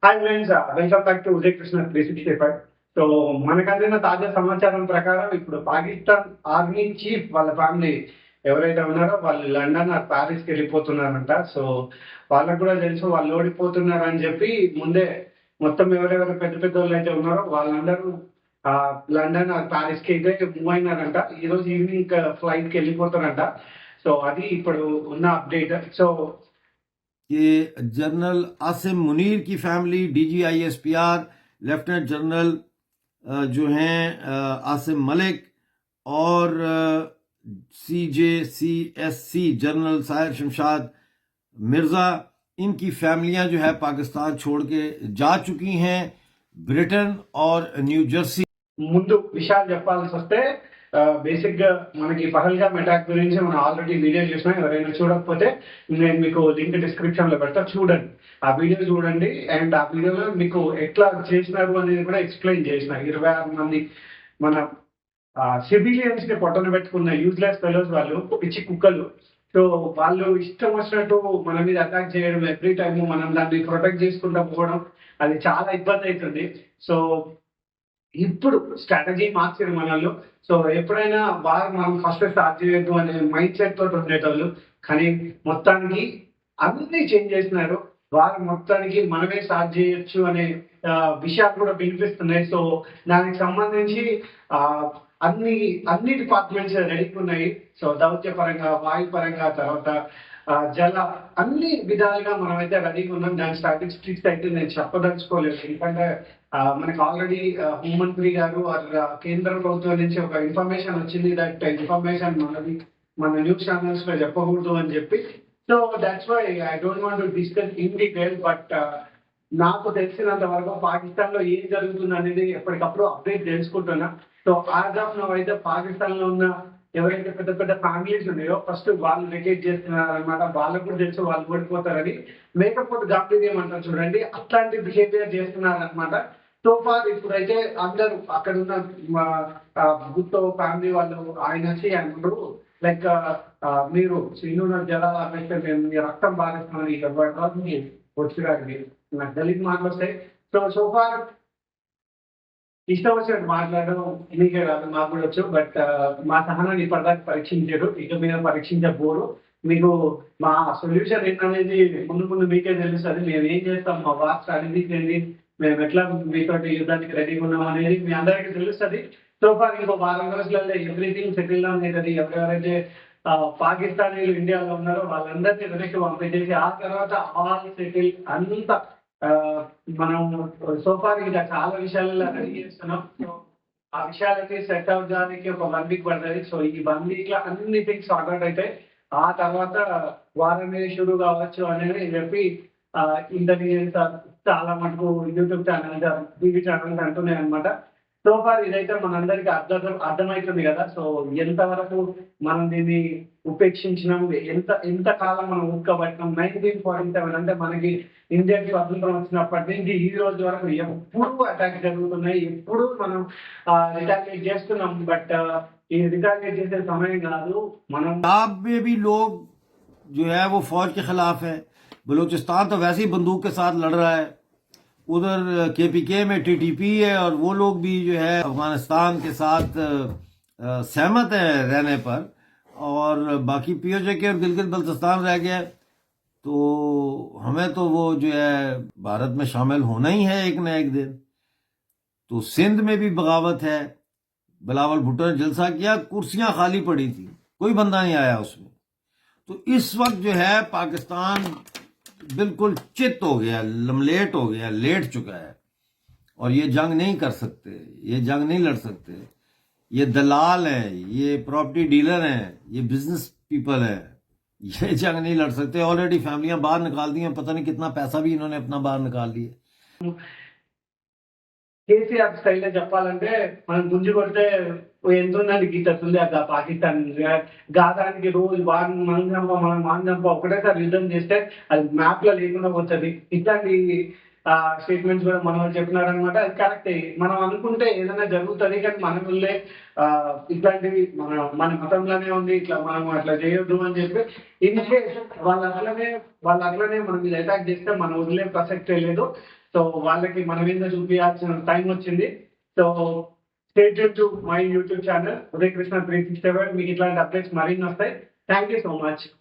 Hi friends, welcome back to Uday Krishna 365. So మనకు అందిన తాజా సమాచారం ప్రకారం ఇప్పుడు పాకిస్తాన్ ఆర్మీ చీఫ్ వాళ్ళ ఫ్యామిలీ ఎవరైతే ఉన్నారో వాళ్ళు లండన్ ఆర్ ప్యారిస్కి వెళ్ళిపోతున్నారంట. సో వాళ్ళకు కూడా తెలుసు వాళ్ళు ఓడిపోతున్నారని చెప్పి ముందే మొత్తం ఎవరెవరు పెద్ద పెద్ద వాళ్ళు అయితే ఉన్నారో వాళ్ళందరూ లండన్ ఆర్ ప్యారిస్కి అయితే మూవ్ అయినారంట. ఈరోజు ఈవినింగ్ ఫ్లైట్కి వెళ్ళిపోతారంట. సో అది ఇప్పుడు ఉన్న అప్డేట్. సో कि जनरल आसिम मुनीर की फैमिली DGISPR लेफ्टिनेंट जनरल जो हैं आसिम मलिक और CJCSC जनरल साहिर शमशाद मिर्ज़ा, इनकी फैमिलियां जो है पाकिस्तान छोड़ के जा चुकी हैं ब्रिटेन और न्यू जर्सी। ముందు విషయాలు చెప్పాల్సి వస్తే బేసిక్ గా మనకి పహల్గామ్ అటాక్ గురించి మనం ఆల్రెడీ వీడియో చూసినా. ఎవరైనా చూడకపోతే నేను మీకు లింక్ డిస్క్రిప్షన్ లో పెడతా, చూడండి. ఆ వీడియో చూడండి. అండ్ ఆ వీడియోలో మీకు ఎట్లా చేసినారు అనేది కూడా ఎక్స్ప్లెయిన్ చేసిన. 26 మంది మన సివిలియన్స్ ని పొట్టన పెట్టుకున్న యూజ్లెస్ ఫెలోస్, వాళ్ళు పిచ్చి కుక్కలు. సో వాళ్ళు ఇష్టం వచ్చినట్టు మన మీద అటాక్ చేయడం, ఎవ్రీ టైమ్ మనం దాన్ని ప్రొటెక్ట్ చేసుకుంటూ పోవడం, అది చాలా ఇబ్బంది అవుతుంది. సో ఇప్పుడు స్ట్రాటజీ మార్చారు మనల్లో. సో ఎప్పుడైనా వారు మనం ఫస్ట్ స్టార్ట్ చేయొద్దు అనే మైండ్ సెట్ తోటి ఉండేటోళ్ళు, కానీ మొత్తానికి అన్ని చేంజ్ చేసినారు. వారు మొత్తానికి మనమే స్టార్ట్ చేయొచ్చు అనే విషయాలు కూడా వినిపిస్తున్నాయి. సో దానికి సంబంధించి అన్ని అన్ని డిపార్ట్మెంట్స్ రెడీగా ఉన్నాయి. సో దౌత్య పరంగా, వాయు పరంగా, తర్వాత జల, అన్ని విధాలుగా మనమైతే రెడీగా ఉన్నాం. దాని స్టాటిస్టిక్స్ అయితే నేను చెప్పదలుచుకోలేదు, ఎందుకంటే మనకు ఆల్రెడీ హోంమంత్రి గారు కేంద్ర ప్రభుత్వం నుంచి ఒక ఇన్ఫర్మేషన్ వచ్చింది. దట్ ఇన్ఫర్మేషన్ మన న్యూస్ ఛానల్స్ లో చెప్పకూడదు అని చెప్పి. So that's why I don't want to discuss in detail. But నాకు తెలిసినంత వరకు పాకిస్తాన్ లో ఏం జరుగుతుంది అనేది ఎప్పటికప్పుడు అప్డేట్ తెలుసుకుంటున్నా. సో యాజ్ ఆఫ్ నౌ అయితే పాకిస్తాన్ లో ఉన్న ఎవరైతే పెద్ద పెద్ద ఫ్యామిలీస్ ఉన్నాయో ఫస్ట్ వాళ్ళు వెకేట్ చేస్తున్నారు అనమాట. వాళ్ళకు కూడా తెలుసు వాళ్ళు ఓడిపోతారని. మేకపోతే గాంభీర్యం అంటారు చూడండి, అట్లాంటి బిహేవియర్ చేస్తున్నారు అనమాట. సో ఫార్ ఇప్పుడైతే అందరూ అక్కడ ఉన్న గుత్తో ఫ్యామిలీ వాళ్ళు ఆయన వచ్చి అంటారు లైక్ మీరు సింధు జలాలు ఆపేస్తే మేము మీ రక్తం బాధిస్తున్నామని ఎవరి వచ్చిరాండి. నాకు దళిత్ మాటలు వస్తాయి. సో ఫార్ ఇష్టం వచ్చినట్టు మాట్లాడడం మీకే కాదు, మాకు కూడా వచ్చు. బట్ మా సహనాన్ని ఇప్పటిదాకా పరీక్షించారు, ఇక మీద పరీక్షించబోరు. మీకు మా సొల్యూషన్ ఏంటనేది ముందు ముందు మీకే తెలుస్తుంది. మేము ఏం చేస్తాం, మా వార్ స్ట్రాటజీస్ ఏంటి, మేము ఎట్లా మీతో యుద్ధానికి రెడీగా ఉన్నాం అనేది మీ అందరికీ తెలుస్తుంది. సో ఫార్ ఇంకో వారం రోజులలో ఎవ్రీథింగ్ సెటిల్ డౌన్ అవుతుంది. ఎవరెవరైతే పాకిస్తానీలు ఇండియాలో ఉన్నారో వాళ్ళందరినీ వెనక్కి పంపించేసి ఆ తర్వాత ఆల్ సెటిల్ అంతా మనం సోఫార్ ఇంకా చాలా విషయాలలో రెడీ చేస్తున్నాం. సో ఆ విషయాలకి సెట్ అవడానికి ఒక 1 వీక్ పడుతుంది. సో ఈ 1 వీక్ లో అన్ని థింగ్స్ సార్ట్ అవుట్ అయితే ఆ తర్వాత వారం అనేది షురూ కావచ్చు అనేది చెప్పి ఇంటెలిజెన్స్ చాలా మటుకు యూట్యూబ్ ఛానల్స్, టీవీ ఛానల్స్ అంటున్నాయి అనమాట. సో ఫార్ ఇదైతే మనందరికీ అర్థమవుతుంది కదా. సో ఎంతవరకు మనం దీన్ని ఉపేక్షించినాం, ఎంత కాలం మనం ఉక్కబట్టినాం. 1947 అంటే మనకి ఇండియాకి స్వతంత్రం వచ్చినప్పటి నుంచి ఈ రోజు వరకు ఎప్పుడు అటాక్ జరుగుతున్నాయి, ఎప్పుడు మనం రిటాలియేట్ చేస్తున్నాం. బట్ ఈ రిటాలియేట్ చేసే సమయం కాదు. మనం में भी लोग जो है वो फौज के खिलाफ है। बलूचिस्तान तो वैसे ही बंदूक के साथ लड़ रहा है, उधर KPK में TTP है और वो लोग भी जो है अफगानिस्तान के साथ सहमत है रहने पर, और बाकी POJ और गिलगित बल्तिस्तान रह गया। तो हमें तो वो जो है भारत में शामिल होना ही है एक न एक दिन। तो सिंध में भी बगावत है, बिलावल भुट्टो ने जलसा किया, कुर्सियां खाली पड़ी थी, कोई बंदा नहीं आया उसमें। तो इस वक्त जो है पाकिस्तान बिल्कुल चित हो गया, लमलेट हो गया, लेट चुका है, और ये जंग नहीं कर सकते, ये जंग नहीं लड़ सकते। ये दलाल हैं, ये प्रॉपर्टी डीलर हैं, ये बिजनेस पीपल हैं, ये जंग नहीं लड़ सकते। ऑलरेडी फैमिलियां बाहर निकाल दी हैं, पता नहीं कितना पैसा भी इन्होंने अपना बाहर निकाल लिया। కేసీఆర్ స్టైల్లో చెప్పాలంటే మనం గుంజు కొడితే ఎంత ఉందని గీతుంది అక్కడ పాకిస్తాన్. గాదానికి రోజు వాడిని మనం మాంగంప ఒకటేసారి యుద్ధం చేస్తే అది మ్యాప్ లో లేకుండా పోతుంది. ఇట్లాంటి స్టేట్మెంట్స్ కూడా మనం చెప్పినారనమాట. అది కరెక్టే. మనం అనుకుంటే ఏదైనా జరుగుతుంది, కానీ మన వల్లే ఇట్లాంటివి మన మతంలోనే ఉంది, ఇట్లా మనం అట్లా చేయొద్దు అని చెప్పి ఇన్ కేస్ వాళ్ళు అట్లనే మన మీద అటాక్ చేస్తే మనం వదిలే ప్రసక్తే లేదు. సో వాళ్ళకి మన మీద చూపించాల్సిన టైం వచ్చింది. So stay to my YouTube channel Uday Krishna 365. మీకు ఇట్లాంటి అప్డేట్స్ మరిన్ని వస్తాయి. Thank you so much.